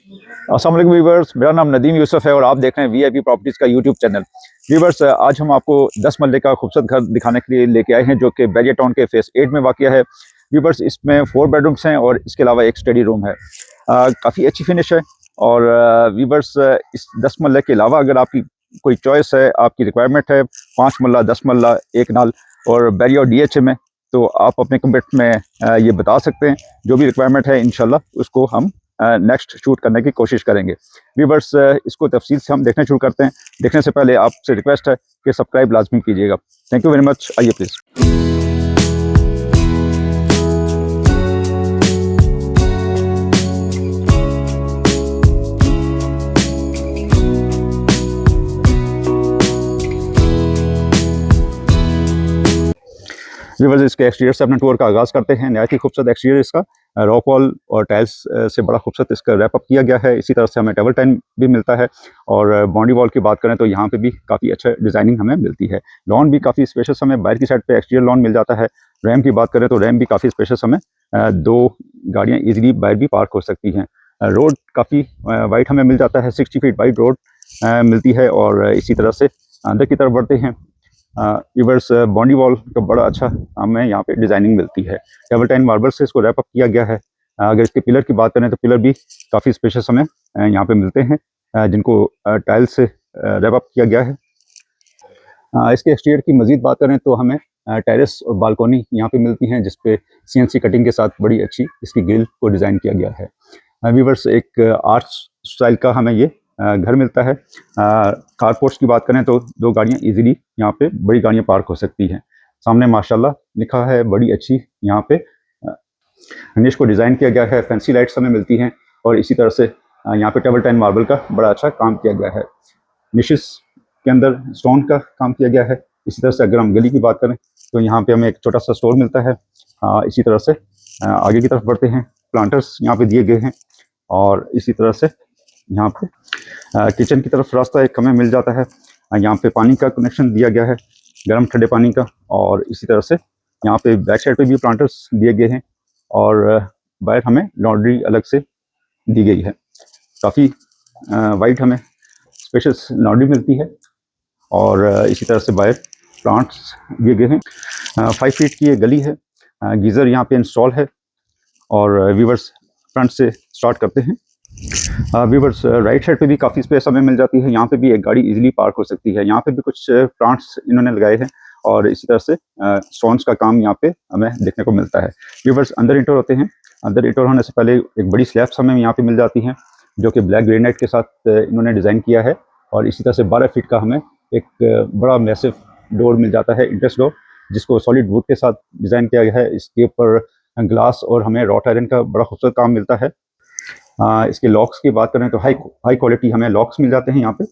अस्सलाम वालेकुम व्यूवर्स, मेरा नाम नदीम यूसुफ है और आप देख रहे हैं वीआईपी प्रॉपर्टीज़ का यूट्यूब चैनल। व्यूवर्स, आज हम आपको 10 मरले का खूबसूरत घर दिखाने के लिए लेके आए हैं जो कि बैरिया टाउन के फेस 8 में वाक़या है। व्यूवर्स, इसमें 4 बेडरूम्स हैं और इसके अलावा एक स्टडी रूम है। काफ़ी अच्छी फिनिश है। और व्यूवर्स, इस 10 मरले के अलावा अगर आपकी कोई चॉइस है, आपकी रिक्वायरमेंट है 5 मरला, 10 मरला, एक नाल और बैरिया और डीएचए में, तो आप अपने कमेंट में ये बता सकते हैं। जो भी रिक्वायरमेंट है इंशाल्लाह उसको हम नेक्स्ट शूट करने की कोशिश करेंगे। व्यूवर्स, इसको तफसील से हम देखना शुरू करते हैं। देखने से पहले आपसे रिक्वेस्ट है कि सब्सक्राइब लाजमी कीजिएगा। Thank you very much. आइए प्लीज़। व्यूवर्स, इसके एक्सटीरियर से अपने टूर का आगाज़ करते हैं। नहायत ही खूबसूरत एक्सटीरियर इसका, रॉक वॉल और टाइल्स से बड़ा खूबसूरत इसका रैप अप किया गया है। इसी तरह से हमें टेबल टेन भी मिलता है। और बाउंड्री वॉल की बात करें तो यहाँ पे भी काफ़ी अच्छा डिज़ाइनिंग हमें मिलती है। लॉन भी काफ़ी स्पेशस हमें बाहर की साइड पे एक्सटीरियर लॉन मिल जाता है। रैम की बात करें तो रैम भी काफ़ी स्पेशस हमें 2 गाड़ियाँ ईजिली बाहर भी पार्क हो सकती हैं। रोड काफ़ी वाइड हमें मिल जाता है, 60 फीट वाइड रोड मिलती है। और इसी तरह से अंदर की तरफ बढ़ते हैं। व्यूवर्स, बाउंड्री वॉल का बड़ा अच्छा हमें यहाँ पे डिज़ाइनिंग मिलती है। टेबल टेन मार्बल से इसको रैप अप किया गया है। अगर इसके पिलर की बात करें तो पिलर भी काफ़ी स्पेशस हमें यहाँ पे मिलते हैं, जिनको टाइल्स से रैप अप किया गया है। इसके एक्सटीरियर की मज़ीद बात करें तो हमें टेरेस और बालकोनी यहाँ पे मिलती हैं, जिसपे सीएनसी कटिंग के साथ बड़ी अच्छी इसकी ग्रिल को डिज़ाइन किया गया है। व्यूवर्स, एक आर्च स्टाइल का हमें ये घर मिलता है। कारपोर्ट्स की बात करें तो 2 गाड़ियाँ इजीली यहाँ पे बड़ी गाड़ियाँ पार्क हो सकती हैं। सामने माशाल्लाह लिखा है, बड़ी अच्छी यहाँ पे निश को डिज़ाइन किया गया है। फैंसी लाइट्स हमें मिलती हैं। और इसी तरह से यहाँ पे टेबल टेन मार्बल का बड़ा अच्छा काम किया गया है। निशेस के अंदर स्टोन का काम किया गया है। इसी तरह से अगर हम गली की बात करें तो यहाँ पे हमें एक छोटा सा स्टोर मिलता है। इसी तरह से आगे की तरफ बढ़ते हैं। प्लांटर्स यहाँ पे दिए गए हैं। और इसी तरह से यहाँ पे किचन की तरफ रास्ता एक हमें मिल जाता है। यहाँ पे पानी का कनेक्शन दिया गया है, गर्म ठंडे पानी का। और इसी तरह से यहाँ पे बैक साइड पे भी प्लांटर्स दिए गए हैं। और बाहर हमें लॉन्ड्री अलग से दी गई है। काफ़ी वाइड हमें स्पेशियस लॉन्ड्री मिलती है। और इसी तरह से बाहर प्लांट्स दिए गए हैं। 5 फीट की ये गली है। गीज़र यहाँ पे इंस्टॉल है। और व्यूवर्स, फ्रंट से स्टार्ट करते हैं। व्यूवर्स, राइट साइड पे भी काफ़ी स्पेस हमें मिल जाती है। यहाँ पे भी एक गाड़ी इजीली पार्क हो सकती है। यहाँ पे भी कुछ प्लांट्स इन्होंने लगाए हैं। और इसी तरह से स्टोन्स का काम यहाँ पे हमें देखने को मिलता है। व्यूवर्स, अंदर इंटर होते हैं। अंदर इंटर होने से पहले एक बड़ी स्लैब्स हमें यहाँ पे मिल जाती हैं, जो कि ब्लैक ग्रेनाइट के साथ इन्होंने डिज़ाइन किया है। और इसी तरह से 12 फीट का हमें एक बड़ा मैसिव डोर मिल जाता है, इंट्रेस डोर, जिसको सॉलिड वुड के साथ डिज़ाइन किया गया है। इसके ऊपर ग्लास और हमें रॉट आयरन का बड़ा खूबसूरत काम मिलता है। इसके लॉक्स की बात करें तो हाई क्वालिटी हमें लॉक्स मिल जाते हैं यहाँ पे।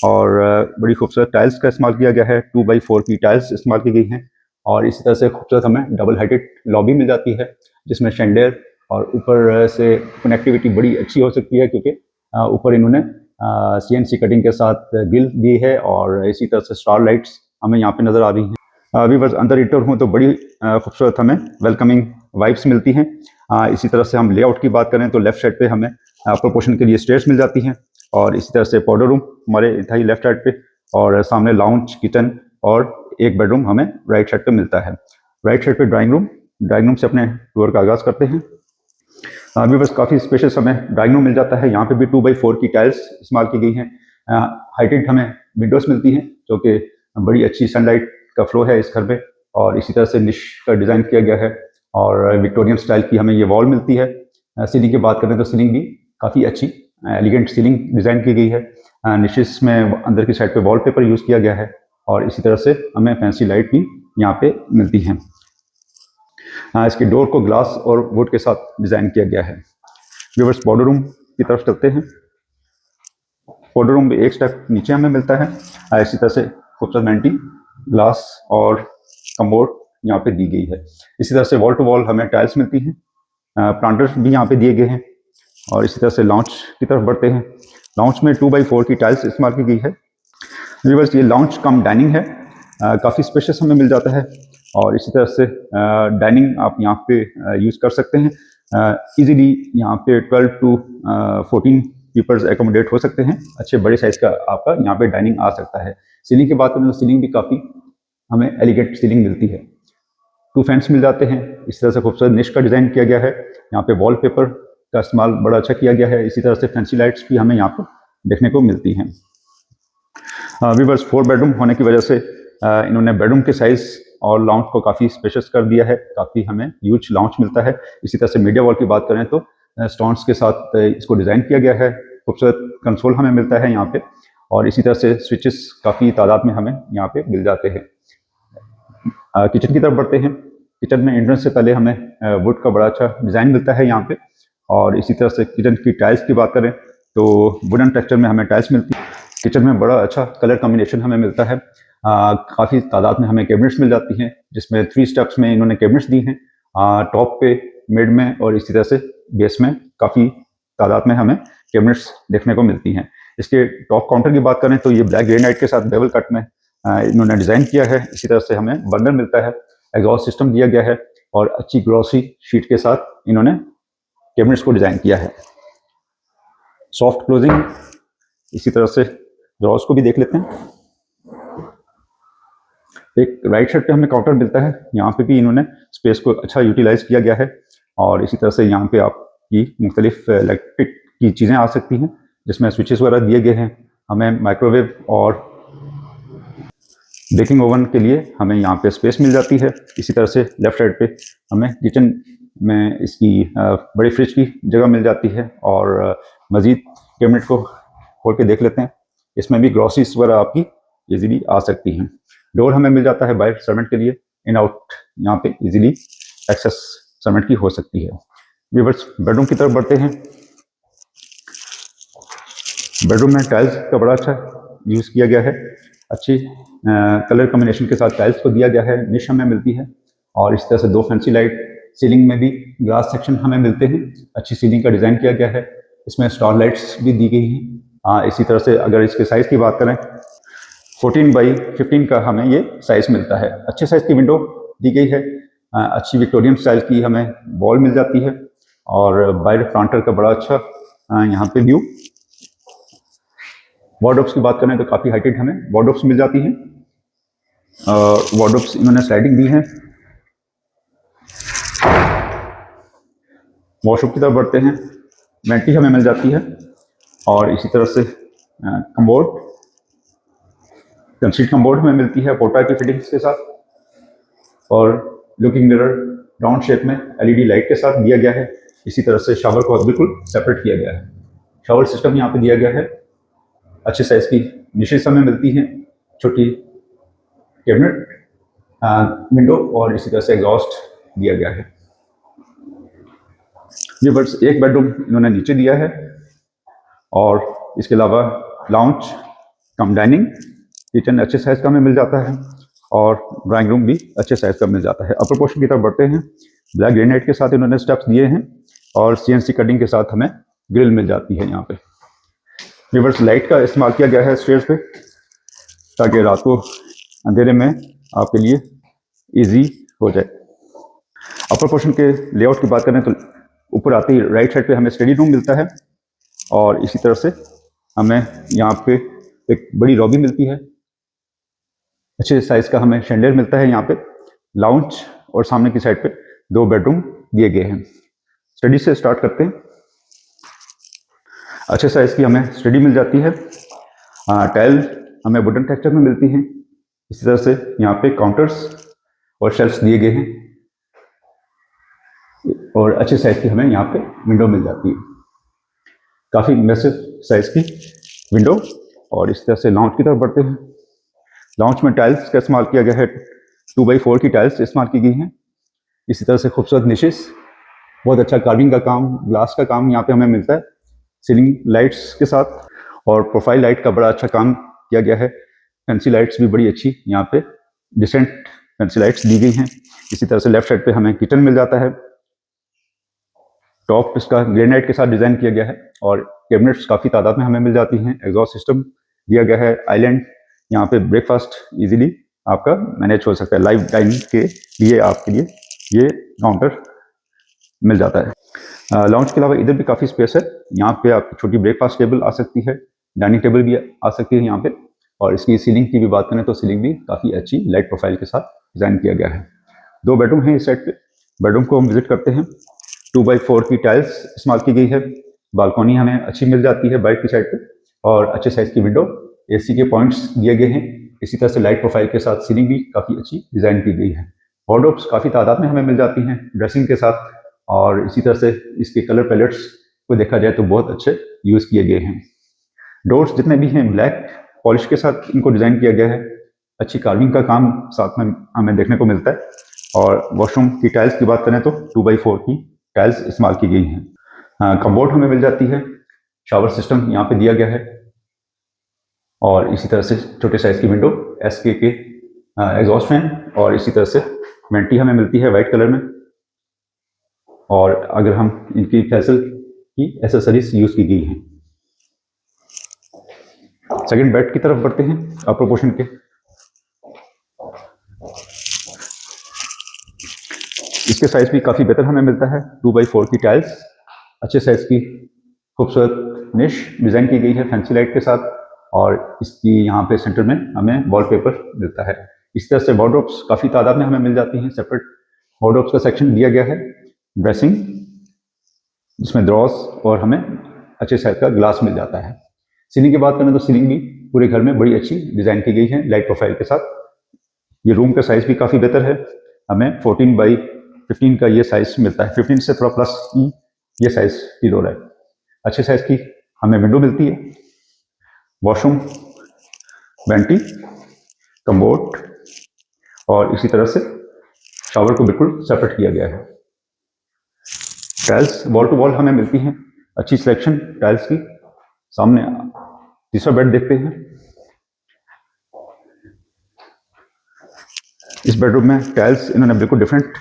और बड़ी खूबसूरत टाइल्स का इस्तेमाल किया गया है। 2x4 की टाइल्स इस्तेमाल की गई हैं। और इसी तरह से खूबसूरत हमें डबल हाइटेड लॉबी मिल जाती है, जिसमें शैंडेर और ऊपर से कनेक्टिविटी बड़ी अच्छी हो सकती है, क्योंकि ऊपर इन्होंने CNC कटिंग के साथ ग्रिल दी है। और इसी तरह से स्टार लाइट्स हमें यहाँ पे नज़र आ रही हैं। अभी बस अंदर इंटर हूँ तो बड़ी खूबसूरत हमें वेलकमिंग वाइब्स मिलती हैं। इसी तरह से हम लेआउट की बात करें तो लेफ्ट साइड पे हमें प्रोपोर्शन के लिए स्टेयर्स मिल जाती हैं। और इसी तरह से पाउडर रूम हमारे था ही लेफ्ट साइड पे। और सामने लाउंज, किचन और एक बेडरूम हमें राइट साइड पे मिलता है। राइट साइड पे ड्राइंग रूम से अपने टूर का आगाज़ करते हैं। अभी बस काफ़ी स्पेशियस हमें ड्राइंग रूम मिल जाता है। यहाँ पे भी 2x4 की टाइल्स इस्तेमाल की गई हैं। हाइटेड हमें विंडोज़ मिलती हैं, जो कि बड़ी अच्छी सनलाइट का फ्लो है इस घर में। और इसी तरह से निश का डिज़ाइन किया गया है। और विक्टोरियन स्टाइल की हमें ये वॉल मिलती है। सीलिंग की बात करें तो सीलिंग भी काफ़ी अच्छी एलिगेंट सीलिंग डिज़ाइन की गई है। निशेस में अंदर की साइड पे वॉलपेपर यूज़ किया गया है। और इसी तरह से हमें फैंसी लाइट भी यहाँ पे मिलती हैं। इसके डोर को ग्लास और वुड के साथ डिज़ाइन किया गया है। व्यूवर्स, पाउडर रूम की तरफ चलते हैं। पाउडर रूम एक स्टेप नीचे हमें मिलता है। इसी तरह से खूबसूरत वैनिटी, ग्लास और कमोड यहाँ पे दी गई है। इसी तरह से वॉल टू वॉल हमें टाइल्स मिलती हैं। प्लांटर्स भी यहाँ पे दिए गए हैं। और इसी तरह से लॉन्च की तरफ बढ़ते हैं। लॉन्च में 2x4 की टाइल्स इस्तेमाल की गई है। व्यूवर्स, ये लॉन्च कम डाइनिंग है। काफ़ी स्पेशियस हमें मिल जाता है। और इसी तरह से डाइनिंग आप यहाँ पे यूज़ कर सकते हैं। इजीली यहाँ पे 12 to 14 पीपल्स एकोमोडेट हो सकते हैं। अच्छे बड़े साइज का आपका यहाँ पे डाइनिंग आ सकता है। सीलिंग की बात करें तो सीलिंग भी काफ़ी हमें एलिगेंट सीलिंग मिलती है। 2 फैंस मिल जाते हैं। इस तरह से खूबसूरत निश का डिज़ाइन किया गया है। यहाँ पे वॉलपेपर का इस्तेमाल बड़ा अच्छा किया गया है। इसी तरह से फैंसी लाइट्स भी हमें यहाँ पर देखने को मिलती हैं। वीवर्स 4 बेडरूम होने की वजह से इन्होंने बेडरूम के साइज़ और लाउंज को काफ़ी स्पेशियस कर दिया है। काफ़ी हमें ह्यूज लाउंज मिलता है। इसी तरह से मीडिया वॉल की बात करें तो स्टोन्स के साथ इसको डिज़ाइन किया गया है। खूबसूरत कंसोल हमें मिलता है यहाँ पे, और इसी तरह से स्विचेस काफ़ी तादाद में हमें यहाँ पे मिल जाते हैं। किचन की तरफ बढ़ते हैं। किचन में एंट्रेंस से पहले हमें वुड का बड़ा अच्छा डिज़ाइन मिलता है यहाँ पे, और इसी तरह से किचन की टाइल्स की बात करें तो वुडन टेक्सचर में हमें टाइल्स मिलती है। किचन में बड़ा अच्छा कलर कॉम्बिनेशन हमें मिलता है। काफ़ी तादाद में हमें कैबिनेट्स मिल जाती हैं, जिसमें 3 स्टेप्स में इन्होंने कैबिनेट्स दी हैं। टॉप पे, मिड में और इसी तरह से बेस में काफ़ी तादाद में हमें कैबिनेट्स देखने को मिलती हैं। इसके टॉप काउंटर की बात करें तो ये ब्लैक ग्रेनाइट के साथ बेवल कट में इन्होंने डिज़ाइन किया है। इसी तरह से हमें बर्नर मिलता है, एग्जॉस्ट सिस्टम दिया गया है, और अच्छी ग्लॉसी शीट के साथ इन्होंने कैबिनेट्स को डिज़ाइन किया है। Soft closing. इसी तरह से ड्रॉर्स को भी देख लेते हैं। एक राइट साइड पे हमें काउंटर मिलता है। यहाँ पे भी इन्होंने स्पेस को अच्छा यूटिलाइज किया गया है, और इसी तरह से यहाँ पे आपकी मुख्तलिफ इलेक्ट्रिक की चीज़ें आ सकती हैं, जिसमें स्विचेस वगैरह दिए गए हैं। हमें माइक्रोवेव और बेकिंग ओवन के लिए हमें यहाँ पे स्पेस मिल जाती है। इसी तरह से लेफ्ट साइड पे हमें किचन में इसकी बड़ी फ्रिज की जगह मिल जाती है, और मज़ीद कैबिनेट को खोल के देख लेते हैं। इसमें भी ग्रॉसरीज वगैरह आपकी इजीली आ सकती हैं। डोर हमें मिल जाता है बाहर सर्वेंट के लिए, इन आउट यहाँ पे इजीली एक्सेस सर्वेंट की हो सकती है। व्यूअर्स बेडरूम की तरफ बढ़ते हैं। बेडरूम में टाइल्स का बड़ा अच्छा यूज़ किया गया है। अच्छी कलर कॉम्बिनेशन के साथ टाइल्स को दिया गया है। निश हमें मिलती है, और इस तरह से 2 फैंसी लाइट। सीलिंग में भी ग्लास सेक्शन हमें मिलते हैं। अच्छी सीलिंग का डिज़ाइन किया गया है। इसमें स्टार लाइट्स भी दी गई हैं। इसी तरह से अगर इसके साइज़ की बात करें 14 बाई 15 का हमें ये साइज़ मिलता है। अच्छे साइज़ की विंडो दी गई है। अच्छी विक्टोरियन स्टाइल की हमें वॉल मिल जाती है, और बाहर प्लांटर का बड़ा अच्छा यहाँ पे व्यू। वार्डरोब्स की बात करें तो काफ़ी हाइटेड हमें वार्डरोब्स मिल जाती हैं। वार्डरोब्स इन्होंने स्लाइडिंग दी है। वॉशरूम की तरफ बढ़ते हैं। वेंटी हमें मिल जाती है, और इसी तरह से कमोड, कंसीड कमोड हमें मिलती है पोटा की फिटिंग्स के साथ, और लुकिंग मिरर राउंड शेप में एलईडी लाइट के साथ दिया गया है। इसी तरह से शावर को बिल्कुल सेपरेट किया गया है। शावर सिस्टम यहाँ पे दिया गया है। अच्छे साइज की निशेस हमें मिलती हैं, छोटी कैबिनेट, विंडो, और इसी तरह से एग्जॉस्ट दिया गया है। ये बस एक बेडरूम इन्होंने नीचे दिया है, और इसके अलावा लाउंज कम डाइनिंग, किचन अच्छे साइज का हमें मिल जाता है, और ड्राइंग रूम भी अच्छे साइज का मिल जाता है। अपर पोर्शन की तरफ बढ़ते हैं। ब्लैक ग्रेनाइट के साथ इन्होंने स्टेप्स दिए हैं, और सीएनसी कटिंग के साथ हमें ग्रिल मिल जाती है। यहाँ पे रिवर्स लाइट का इस्तेमाल किया गया है स्टेयर्स पे, ताकि रात को अंधेरे में आपके लिए इजी हो जाए। अपर पोर्शन के लेआउट की बात करें तो ऊपर आते ही राइट साइड पे हमें स्टडी रूम मिलता है, और इसी तरह से हमें यहाँ पे एक बड़ी लॉबी मिलती है। अच्छे साइज का हमें शैंडियर मिलता है यहाँ पे। लाउंज और सामने की साइड पे 2 बेडरूम दिए गए हैं। स्टडी से स्टार्ट करते हैं। अच्छे साइज की हमें स्टडी मिल जाती है। टाइल हमें वुडन टेक्सचर में मिलती हैं। इसी तरह से यहाँ पे काउंटर्स और शेल्फ्स दिए गए हैं, और अच्छे साइज की हमें यहाँ पे विंडो मिल जाती है। काफ़ी मैसिव साइज की विंडो। और इस तरह से लाउंज की तरफ बढ़ते हैं। लाउंज में टाइल्स का इस्तेमाल किया गया है। 2x4 की टाइल्स इस्तेमाल की गई हैं। इसी तरह से खूबसूरत निशेस, बहुत अच्छा कार्विंग का काम, ग्लास का काम यहाँ पे हमें मिलता है सीलिंग लाइट्स के साथ, और प्रोफाइल लाइट का बड़ा अच्छा काम किया गया है। फैंसी लाइट्स भी बड़ी अच्छी यहाँ पे डिसेंट फैंसी लाइट्स दी गई हैं। इसी तरह से लेफ्ट साइड पे हमें किचन मिल जाता है। टॉप इसका ग्रेनाइट के साथ डिज़ाइन किया गया है, और कैबिनेट्स काफ़ी तादाद में हमें मिल जाती हैं। एग्जॉस्ट सिस्टम दिया गया है। आइलैंड, यहाँ पे ब्रेकफास्ट इजीली आपका मैनेज हो सकता है। लाइव डाइनिंग के लिए आपके लिए ये काउंटर मिल जाता है। लॉन्च के अलावा इधर भी काफ़ी स्पेस है। यहाँ पे आपकी छोटी ब्रेकफास्ट टेबल आ सकती है, डाइनिंग टेबल भी आ सकती है यहाँ पे। और इसकी सीलिंग की भी बात करें तो सीलिंग भी काफ़ी अच्छी लाइट प्रोफाइल के साथ डिज़ाइन किया गया है। 2 बेडरूम हैं इस साइड पे। बेडरूम को हम विजिट करते हैं। 2x4 की टाइल्स इस्तेमाल की गई है। बालकनी हमें अच्छी मिल जाती है बाइक की साइड पे और अच्छे साइज की विंडो, एसी के पॉइंट्स दिए गए हैं। इसी तरह से लाइट प्रोफाइल के साथ सीलिंग भी काफ़ी अच्छी डिज़ाइन की गई है। वार्डरोब्स काफ़ी तादाद में हमें मिल जाती हैं ड्रेसिंग के साथ, और इसी तरह से इसके कलर पैलेट्स को देखा जाए तो बहुत अच्छे यूज़ किए गए हैं। डोर्स जितने भी हैं ब्लैक पॉलिश के साथ इनको डिज़ाइन किया गया है। अच्छी कार्विंग का काम साथ में हमें देखने को मिलता है। और वॉशरूम की टाइल्स की बात करें तो 2x4 की टाइल्स इस्तेमाल की गई हैं। कम्बोर्ड हमें मिल जाती है। शावर सिस्टम यहाँ पे दिया गया है और इसी तरह से छोटे साइज की विंडो, SK के एग्जॉस्ट फैन, और इसी तरह से वेंटी हमें मिलती है वाइट कलर में। और अगर हम इनकी फैसल की एसेसरीज यूज़ की गई हैं। सेकंड बेड की तरफ बढ़ते हैं अपर पोर्शन के। इसके साइज भी काफ़ी बेहतर हमें मिलता है। 2x4 की टाइल्स, अच्छे साइज की खूबसूरत निश डिज़ाइन की गई है फैंसी लाइट के साथ, और इसकी यहाँ पे सेंटर में हमें वॉलपेपर मिलता है। इस तरह से वार्डरोब्स काफ़ी तादाद में हमें मिल जाती हैं। सेपरेट वार्डरोब्स का सेक्शन दिया गया है। ड्रेसिंग जिसमें ड्रॉस और हमें अच्छे साइज का ग्लास मिल जाता है। सीलिंग की बात करें तो सीलिंग भी पूरे घर में बड़ी अच्छी डिज़ाइन की गई है लाइट प्रोफाइल के साथ। ये रूम का साइज़ भी काफ़ी बेहतर है। हमें 14x15 का ये साइज़ मिलता है। 15 से थोड़ा प्लस ये साइज़ फील हो रहा है। अच्छे साइज़ की हमें विंडो मिलती है। वॉशरूम, वेंटी, कम्बोर्ड, और इसी तरह से शावर को बिल्कुल सेपरेट किया गया है। टाइल्स वॉल टू वॉल हमें मिलती हैं। अच्छी सिलेक्शन टाइल्स की। सामने तीसरा बेड देखते हैं। इस बेडरूम में टाइल्स इन्होंने बिल्कुल डिफरेंट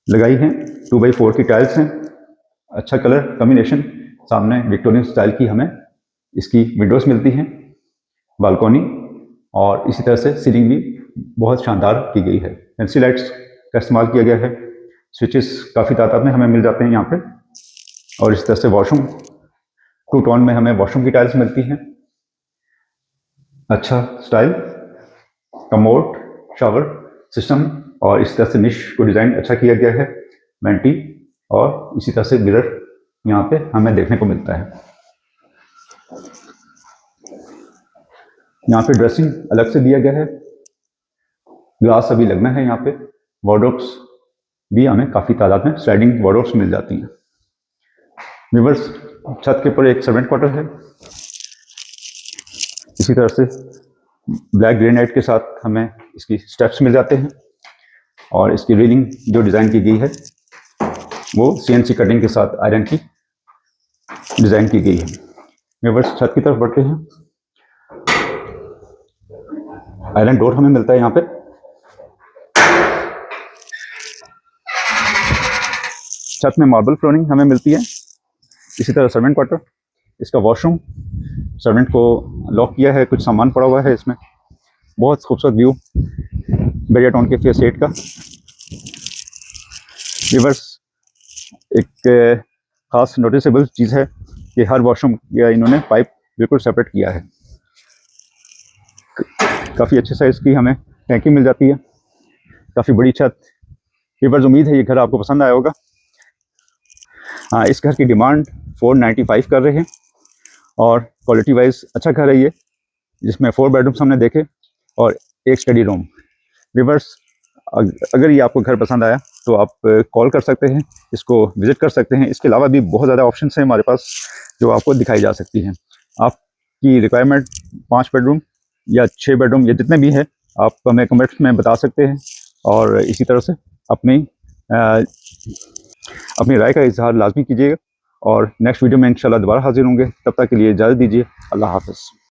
लगाई हैं। 2x4 की टाइल्स हैं। अच्छा कलर कॉम्बिनेशन। सामने विक्टोरियन स्टाइल की हमें इसकी विंडोज मिलती हैं, बालकनी, और इसी तरह से सीलिंग भी बहुत शानदार की गई है। फैंसी लाइट्स का इस्तेमाल किया गया है। स्विचेस काफ़ी तादाद में हमें मिल जाते हैं यहाँ पे। और इस तरह से वॉशरूम 2 टोन में हमें वॉशरूम की टाइल्स मिलती हैं। अच्छा स्टाइल, कमोड, शावर सिस्टम, और इस तरह से निश को डिज़ाइन अच्छा किया गया है। वेंटी और इसी तरह से मिरर यहाँ पे हमें देखने को मिलता है। यहाँ पे ड्रेसिंग अलग से दिया गया है। ग्लास अभी लगना है यहाँ पे। वार्डरोब्स भी हमें काफ़ी तादाद में स्लाइडिंग वार्डरोब्स मिल जाती हैं। व्यूअर्स, छत के ऊपर एक सर्वेंट क्वार्टर है। इसी तरह से ब्लैक ग्रेनाइट के साथ हमें इसकी स्टेप्स मिल जाते हैं, और इसकी रेलिंग जो डिज़ाइन की गई है वो CNC कटिंग के साथ आयरन की डिज़ाइन की गई है। व्यूअर्स, छत की तरफ बढ़ते हैं। आयरन डोर हमें मिलता है यहाँ पे। छत में मार्बल फ्लोरिंग हमें मिलती है। इसी तरह सर्वेंट क्वार्टर, इसका वॉशरूम, सर्वेंट को लॉक किया है, कुछ सामान पड़ा हुआ है इसमें। बहुत खूबसूरत व्यू बेरिया टाउन के फेस 8 का। व्यूअर्स, एक खास नोटिसेबल चीज़ है कि हर वॉशरूम या इन्होंने पाइप बिल्कुल सेपरेट किया है। काफ़ी अच्छे साइज़ की हमें टैंकी मिल जाती है। काफ़ी बड़ी छत। व्यूअर्स, उम्मीद है ये घर आपको पसंद आया होगा। हाँ, इस घर की डिमांड 495 कर रहे हैं, और क्वालिटी वाइज अच्छा घर है ये, जिसमें 4 बेडरूम्स हमने देखे और एक स्टडी रूम। व्यूअर्स, अगर ये आपको घर पसंद आया तो आप कॉल कर सकते हैं, इसको विज़िट कर सकते हैं। इसके अलावा भी बहुत ज़्यादा ऑप्शंस हैं हमारे पास जो आपको दिखाई जा सकती हैं। आपकी रिक्वायरमेंट 5 बेडरूम या 6 बेडरूम या जितने भी हैं, आप हमें कमेंट्स में बता सकते हैं, और इसी तरह से अपनी राय का इजहार लाजमी कीजिएगा। और नेक्स्ट वीडियो में इंशाल्लाह दोबारा हाजिर होंगे। तब तक के लिए इजाज़त दीजिए। अल्लाह हाफ़िज़।